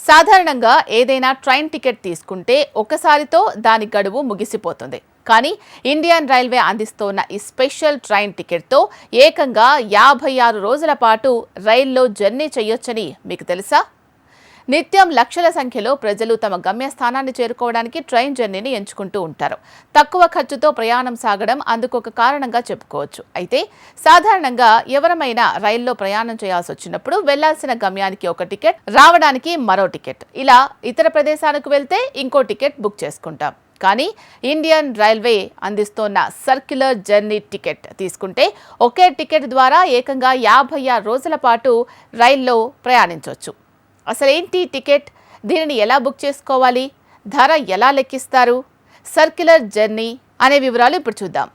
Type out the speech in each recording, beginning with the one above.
సాధారణంగా ఏదైనా train ticket తీసుకుంటే ఒకసారితో దాని గడువు ముగిసిపోతుంది. కానీ ఇండియన్ రైల్వే అందిస్తున్న ఈ స్పెషల్ ట్రైన్ టికెట్తో ఏకంగా 56 రోజుల పాటు రైల్లో జర్నీ చేయొచ్చని మీకు తెలుసా? నిత్యం లక్షల సంఖ్యలో ప్రజలు తమ గమ్యస్థానాన్ని చేరుకోవడానికి ట్రైన్ జర్నీని ఎంచుకుంటూ ఉంటారు. తక్కువ ఖర్చుతో ప్రయాణం సాగడం అందుకు ఒక కారణంగా చెప్పుకోవచ్చు. అయితే సాధారణంగా ఎవరమైనా రైల్లో ప్రయాణం చేయాల్సి వచ్చినప్పుడు వెళ్లాల్సిన గమ్యానికి ఒక టికెట్, రావడానికి మరో టికెట్, ఇలా ఇతర ప్రదేశాలకు వెళ్తే ఇంకో టికెట్ బుక్ చేసుకుంటాం. కానీ ఇండియన్ రైల్వే అందిస్తున్న సర్క్యులర్ జర్నీ టికెట్ తీసుకుంటే ఒకే టికెట్ ద్వారా ఏకంగా 56 రోజుల పాటు రైల్లో ప్రయాణించవచ్చు. అసలేంటి టికెట్, దీనిని ఎలా బుక్ చేసుకోవాలి, ధర ఎలా లెక్కిస్తారు, సర్క్యులర్ జర్నీ అనే వివరాలు ఇప్పుడు చూద్దాం.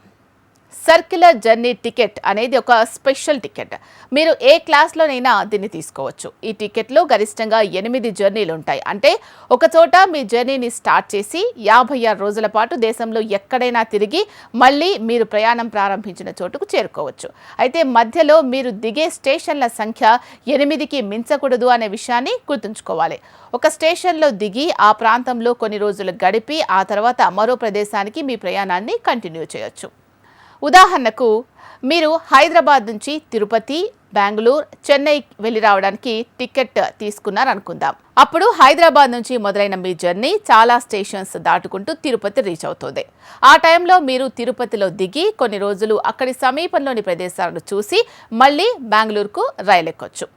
సర్క్యులర్ జర్నీ టికెట్ అనేది ఒక స్పెషల్ టికెట్. మీరు ఏ క్లాస్లోనైనా దీన్ని తీసుకోవచ్చు. ఈ టికెట్లో గరిష్టంగా 8 జర్నీలు ఉంటాయి. అంటే ఒక చోట మీ జర్నీని స్టార్ట్ చేసి 56 రోజుల పాటు దేశంలో ఎక్కడైనా తిరిగి మళ్ళీ మీరు ప్రయాణం ప్రారంభించిన చోటుకు చేరుకోవచ్చు. అయితే మధ్యలో మీరు దిగే స్టేషన్ల సంఖ్య 8కి మించకూడదు అనే విషయాన్ని గుర్తుంచుకోవాలి. ఒక స్టేషన్లో దిగి ఆ ప్రాంతంలో కొన్ని రోజులు గడిపి ఆ తర్వాత మరో ప్రదేశానికి మీ ప్రయాణాన్ని కంటిన్యూ చేయొచ్చు. ఉదాహరణకు మీరు హైదరాబాద్ నుంచి తిరుపతి, బెంగళూరు, చెన్నై వెళ్ళి రావడానికి టికెట్ తీసుకున్నారనుకుందాం. అప్పుడు హైదరాబాద్ నుంచి మొదలైన మీ జర్నీ చాలా స్టేషన్స్ దాటుకుంటూ తిరుపతి రీచ్ అవుతుంది. ఆ టైంలో మీరు తిరుపతిలో దిగి కొన్ని రోజులు అక్కడి సమీపంలోని ప్రదేశాలను చూసి మళ్ళీ బెంగళూరుకు రైలు ఎక్కొచ్చు.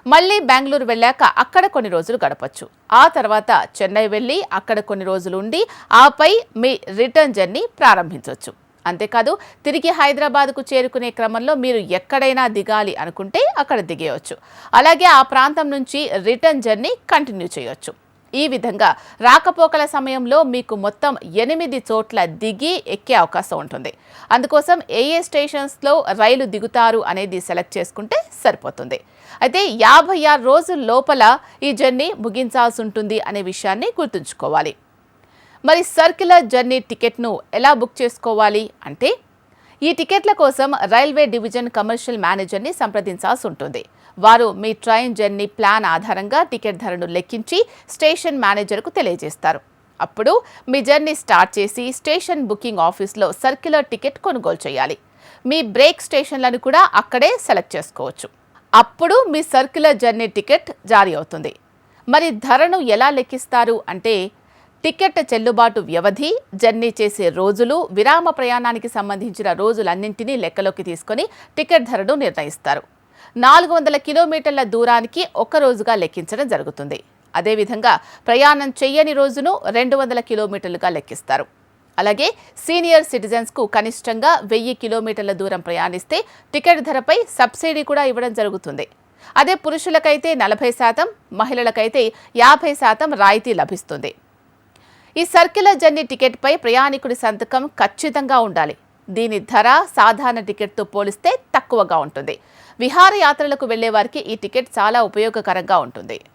మళ్ళీ బెంగళూరు వెళ్ళాక అక్కడ కొన్ని రోజులు గడపచ్చు. ఆ తర్వాత చెన్నై వెళ్ళి అక్కడ కొన్ని రోజులు ఉండి ఆపై మీ రిటర్న్ జర్నీ ప్రారంభించవచ్చు. అంతేకాదు, తిరిగి హైదరాబాద్కు చేరుకునే క్రమంలో మీరు ఎక్కడైనా దిగాలి అనుకుంటే అక్కడ దిగేయచ్చు. అలాగే ఆ ప్రాంతం నుంచి రిటర్న్ జర్నీ కంటిన్యూ చేయొచ్చు. ఈ విధంగా రాకపోకల సమయంలో మీకు మొత్తం 8 చోట్ల దిగి ఎక్కే అవకాశం ఉంటుంది. అందుకోసం ఏ స్టేషన్స్లో రైలు దిగుతారు అనేది సెలెక్ట్ చేసుకుంటే సరిపోతుంది. అయితే 56 రోజుల లోపల ఈ జర్నీ ముగించాల్సి ఉంటుంది అనే విషయాన్ని గుర్తుంచుకోవాలి. మరి సర్క్యులర్ జర్నీ టికెట్ను ఎలా బుక్ చేసుకోవాలి అంటే, ఈ టికెట్ల కోసం రైల్వే డివిజన్ కమర్షియల్ మేనేజర్ని సంప్రదించాల్సి ఉంటుంది. వారు మీ ట్రైన్ జర్నీ ప్లాన్ ఆధారంగా టికెట్ ధరను లెక్కించి స్టేషన్ మేనేజర్కు తెలియజేస్తారు. అప్పుడు మీ జర్నీ స్టార్ట్ చేసి స్టేషన్ బుకింగ్ ఆఫీస్లో సర్క్యులర్ టికెట్ కొనుగోలు చేయాలి. మీ బ్రేక్ స్టేషన్లను కూడా అక్కడే సెలెక్ట్ చేసుకోవచ్చు. అప్పుడు మీ సర్క్యులర్ జర్నీ టికెట్ జారీ అవుతుంది. మరి ధరను ఎలా లెక్కిస్తారు అంటే, టికెట్ చెల్లుబాటు వ్యవధి, జర్నీ చేసే రోజులు, విరామ ప్రయాణానికి సంబంధించిన రోజులన్నింటినీ లెక్కలోకి తీసుకొని టికెట్ ధరను నిర్ణయిస్తారు. 400 కిలోమీటర్ల దూరానికి ఒక రోజుగా లెక్కించడం జరుగుతుంది. అదేవిధంగా ప్రయాణం చెయ్యని రోజును 200 కిలోమీటర్లుగా లెక్కిస్తారు. అలాగే సీనియర్ సిటిజన్స్కు కనిష్టంగా 1000 కిలోమీటర్ల దూరం ప్రయాణిస్తే టికెట్ ధరపై సబ్సిడీ కూడా ఇవ్వడం జరుగుతుంది. అదే పురుషులకైతే 40%, మహిళలకైతే 50% రాయితీ లభిస్తుంది. ఈ సర్క్యులర్ జర్నీ టికెట్పై ప్రయాణికుడి సంతకం ఖచ్చితంగా ఉండాలి. దీని ధర సాధారణ టికెట్తో పోలిస్తే తక్కువగా ఉంటుంది. విహారయాత్రలకు వెళ్లే వారికి ఈ టికెట్ చాలా ఉపయోగకరంగా ఉంటుంది.